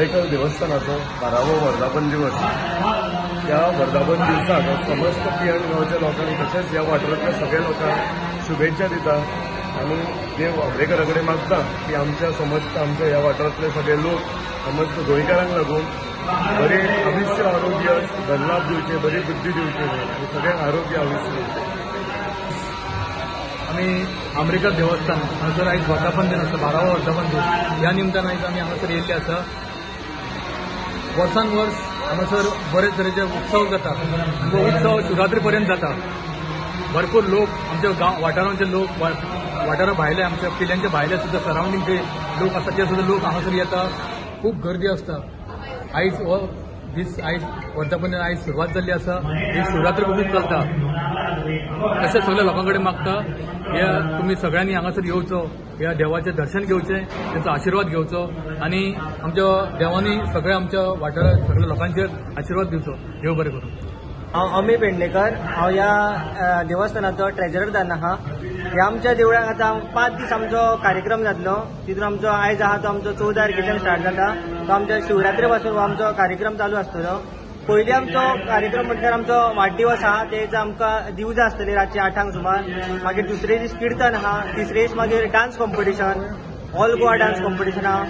देवस्थानाचो 12वो वर्धापन दिवस। त्या वर्धापन दिवसाक समस्त पियण गांवच्या लोकांक तशेंच ह्या वाठारांतल्या सगळ्या लोकांक शुभेच्छा दिता आनी देव आंबेडकरा कडेन मागता की आमच्या ह्या वाठारांतले सगळे लोक समस्त गोंयकारांक लागून बरे आयुष्य आरोग्य धनलाभ दिवचे, बरी बुद्धी दिवची आनी सगळ्यांक आरोग्य आयुष्य दिवचे। आम्ही आंबेडकर देवस्थान हांगासर आयज वर्धापन दिन आसा, 12वो वर्धापन दीस। ह्या निमतान आयज आमी हांगासर येयल्ले आसा। वर्सान वर्स हांगासर बरे तरेचे उत्सव जाता। तो उत्सव शिवरात्री पर्यंत जाता। भरपूर लोक आमच्या वाठारांचे लोक, वाठारा भायले आमच्या पिल्यांच्या भायले सुद्धा सरावंडींग जे लोक आसा ते सुद्धा लोक हांगासर येता। खूप गर्दी आसता। आयज हो दीस आयज वर्धापन आयज सुरवात जाल्ली आसा। ही शिवरात्री पसून चलता। अशें सगळ्या लोकां कडेन मागता हे तुमी सगळ्यांनी हांगासर येवचो, ह्या देवाचें दर्शन घेवचें, तांचो आशिर्वाद घेवचो आनी आमच्या देवानी सगळ्या आमच्या वाठारांत सगळ्या लोकांचेर आशिर्वाद दिवचो। देव बरें करूं। हांव अमी पेडणेकर, हांव ह्या देवस्थानाचो ट्रेजरर जावन आहा। ह्या आमच्या देवळाक आतां 5 दीस आमचो कार्यक्रम जातलो। तितून आमचो आयज आहा तो आमचो 14 तारखेच्यान स्टार्ट जाता। तो आमच्या शिवरात्री पासून हो आमचो कार्यक्रम चालू आसतलो। पयलीं आमचो कार्यक्रम म्हटल्यार आमचो वाडदिवस आहा, तेच आमकां दिवजां आसतली रातची 8 सुमार। मागीर दुसरे दीस किर्तन आहा, तिसरे दीस मागीर dance competition, all Goa dance competition आहा।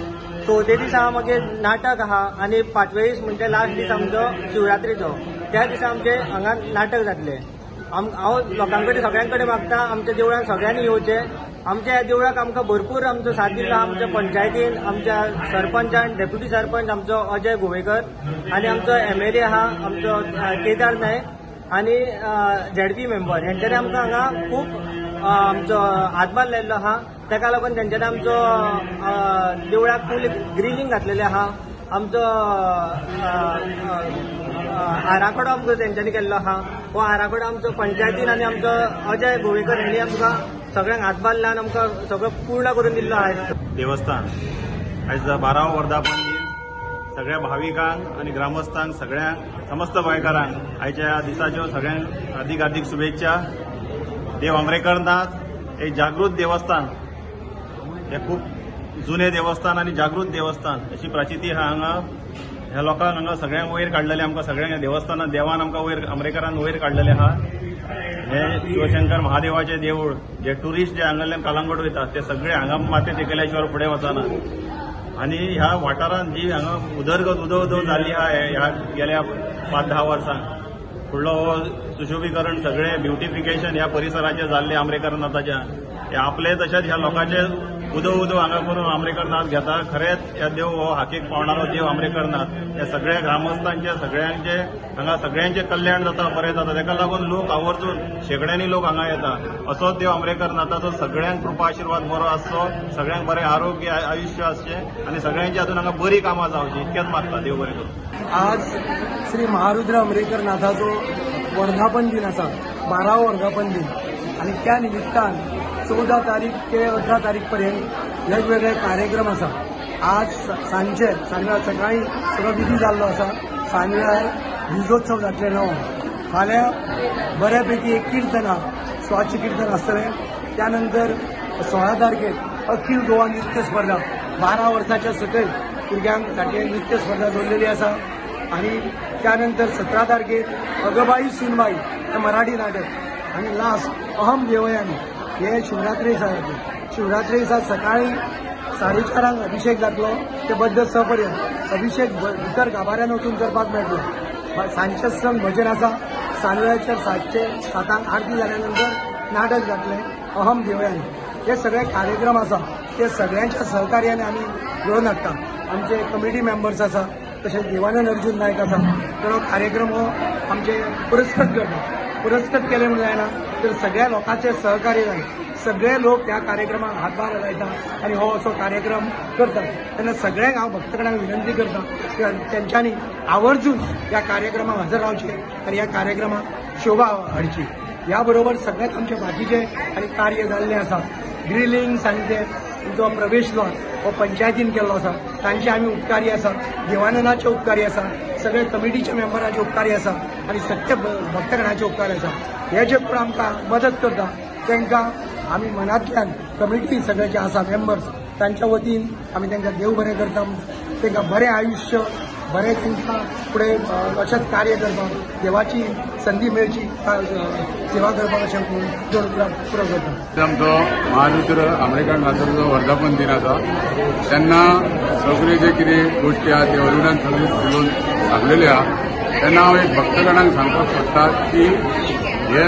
चवथे दीस आहा मागीर नाटक आहा आनी 5वे दीस म्हणजे लास्ट दीस आमचो शिवरात्रीचो। त्या दिसा आमचे हांगा नाटक जातले। हांव लोकां कडेन सगळ्यां कडेन मागता आमच्या देवळान सगळ्यांनी येवचें। आमच्या ह्या देवळाक आमकां भरपूर आमचो साथ दिला। आमच्या पंचायतीन आमच्या सरपंचान, डेप्युटी सरपंच आमचो अजय गोवेकर आनी आमचो MLA आहा आमचो केदार नायक आनी ZP मेंबर, हेंच्यांनी आमकां हांगा खूब आमचो हातभार लायिल्लो आहा। ताका लागून तेंच्यांनी आमचो देवळाक फूल ग्रिलिंग घातलेलें आहा। आमचो आराखडो आमकां तेंच्यांनी केल्लो आहा। हो आराखडो आमचो पंचायतीन आनी आमचो अजय गोवेकर हेणी आमकां सगळ्यांक हातभार लावन आमकां सगळो पूर्ण करून दिल्लो आयज। देवस्थान आयज 12वो वर्धापन दीस सगळ्या भाविकांक आनी ग्रामस्थांक सगळ्यांक समस्त गोंयकारांक आयच्या दिसाच्यो सगळ्यांक हार्दिक हार्दिक शुभेच्छा। देव आंबेडकर नाथ एक जागृत देवस्थान, हे खूप जुने देवस्थान आनी जागृत देवस्थान अशी प्रचिती आहा हांगा। ह्या लोकांक हांगा सगळ्यांक वयर काडलेले, आमकां सगळ्यांक देवस्थानात देवान आमकां वयर आंबेडकरान वयर काडलेले आहा। हे शिवशंकर महादेवाचे देवूळ जे ट्युरिस्ट जे हांगाल्यान कलंगूट वयतात ते सगळे हांगा माते तेकेल्या शिवाय फुडें वचना। आनी ह्या वाठारांत जी हांगा उदरगत उदो जाल्ली आहा ह्या गेल्या 5-10 वर्सांक फुडलो हो सुशोभीकरण सगळे ब्युटिफिकेशन ह्या परिसराचें जाल्लें आंबेडकर नाथाच्या, हे आपले तशेंच ह्या लोकांचे उदो हांगा करून आंबेडकर नाथ घेता। खरेंच ह्या देव हो हाकेक पावणारो देव आंबेडकर नाथ। हे सगळ्या ग्रामस्थांचे सगळ्यांचे हांगा सगळ्यांचे कल्याण जाता, बरें जाता। ताका लागून लोक आवर्जून शेकड्यांनी लोक हांगा येता। असोच देव आंबेडकर नाथाचो सगळ्यांक कृपा आशिर्वाद बरो आसचो, सगळ्यांक बरें आरोग्य आयुश्य आसचें आनी सगळ्यांची हातून हांगा बरी कामां जावची इतकेंच मागता। देव बरें करूं। आज श्री महारुद्र आंबेडकर नाथाचो वर्धापन दिन आसा, 12वो वर्धापन दिन। आणि त्या निमित्तान 14 तारीख ते 18 तारीख पर्यंत वेगवेगळे कार्यक्रम आसा। आज सांजे सकाळी सगळो विधी जाल्लो आसा। सांजवेळार विजोत्सव जातलेलो। फाल्यां बऱ्यापैकी एक कीर्तन स्वाच कीर्तन आसतलें। त्यानंतर 16 तारखेक अखिल गोवा नृत्य स्पर्धा 12 वर्साच्या सकयल भुरग्यांसाठी नृत्य स्पर्धा दवरलेली आसा। आणि त्यानंतर 17 तारखेक अगबाई सुनबाई हे मराठी नाटक आणि लास्ट अहम देवयानी हे शिवरात्री दिसा। शिवरात्री दिसा सकाळी 4:30 अभिषेक जातलो ते बद्दल सपर्यंत अभिषेक भितर गाभाऱ्यान वचून करपाक मेळटलो। सांजचे संग भजन आसा। सांजवेळाचेर 7:00 आरती जाल्यानंतर नाटक जातले अहम देवयानी। हे सगळे कार्यक्रम आसा ते सगळ्यांच्या सहकार्याने आमी घेवन हाडटा। आमचे कमिटी मेंबर्स आसा, तशेंच देवानंद अर्जुन नायक आसा, तो कार्यक्रम हो आमचे पुरस्कृत करता। पुरस्कृत केले म्हणून जायना तर सगळ्या लोकांचे सहकार्य जाय। सगळे लोक ह्या कार्यक्रमाक हातभार लायतात आणि हो असो कार्यक्रम करतात। तेन्ना सगळ्यांक हांव भक्तगणांक विनंती करता की तेंच्यांनी आवर्जून ह्या कार्यक्रमाक हजर रावचे आणि ह्या कार्यक्रमाक शोभा हाडची। ह्या बरोबर सगळ्याच आमचे बाकीचे आनी कार्य जाल्ले आसा। ग्रिलिंग्स आनी ते जो प्रवेशद्वार हो पंचायतीन केल्लो आसा, तांचे आमी उपकारी आसा। देवानंदाचे उपकारी आसा, सगळे कमिटीच्या मेंबरांचे उपकारी आसा आनी सगळे भक्तगणाचे उपकारी आसा। हे जे कोण आमकां मदत करता तांकां आमी मनांतल्यान कमिटी सगळे जे आसा मेंबर्स तांच्या वतीन आमी तांकां देव बरें करता तांकां बरें आयुश्य बरें तांकां फुडें अशेंच कार्य करपाक देवाची संदी मेळची सेवा करपाक अशें पुरो करता. आमचो महारुद्र आंबेडकरनाथाचो वर्धापन दिन आसा तेन्ना सगळे जे कितें गोश्टी आहा ते अरुणान सगळे उलोवन सांगलेले आहा. तेन्ना हांव एक भक्तगणांक सांगपाक सोदता की हे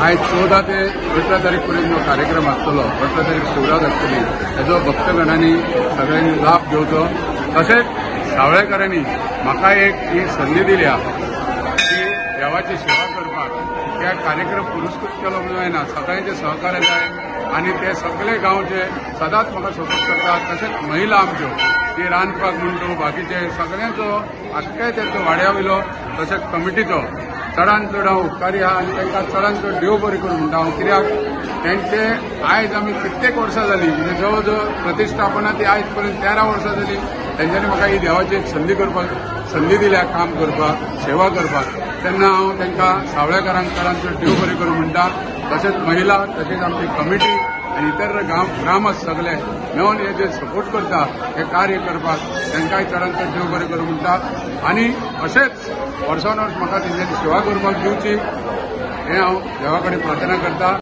आयज 14 ते 18 तारीख पर्यंत कार्यक्रम आसतलो. 18 तारीख शिवरात आसतली. हेजो भक्तगणांनी सगळ्यांनी लाभ घेवचो. तशेंच सावळेकरांनी म्हाका एक ही संदी दिल्या की देवाची सेवा करपाक. त्या कार्यक्रम पुरस्कृत केलो जायना. सगळ्यांचे सहकार्य जाय आनी ते सगळे गांवचे सदांच म्हाका सपोर्ट करतात. तशेंच महिला आमच्यो ती रांदपाक म्हणटो बाकीचे सगळ्यांचो आख्याय तेंचो वाड्या वयलो तशेंच कमिटीचो चडांत चड हांव उपकारी आहा आनी तांकां चडांत चड देव बरें करून म्हणटा हांव. कित्याक तेंचे आयज आमी कित्येक वर्सां जालीं म्हणजे जवळ जवळ प्रतिश्ठापना ती आयज पर्यंत 13 वर्सां जालीं. तेंच्यांनी म्हाका ही देवाची एक संदी दिल्या काम करपाक सेवा करपाक. तेन्ना हांव तांकां सावळेकारांक चडांत चड देव बरें करून म्हणटा. तशेंच महिला तशेंच आमची कमिटी आनी इतर ग्रामस्थ सगळे मेळून हे जे सपोर्ट करता हे कार्य करपाक तांकांय चडांत चड देव बरें करून म्हणटा. आनी अशेंच वर्सान वर्स म्हाका तेंच्यांनी सेवा करपाक दिवची हें हांव देवा कडेन प्रार्थना करता.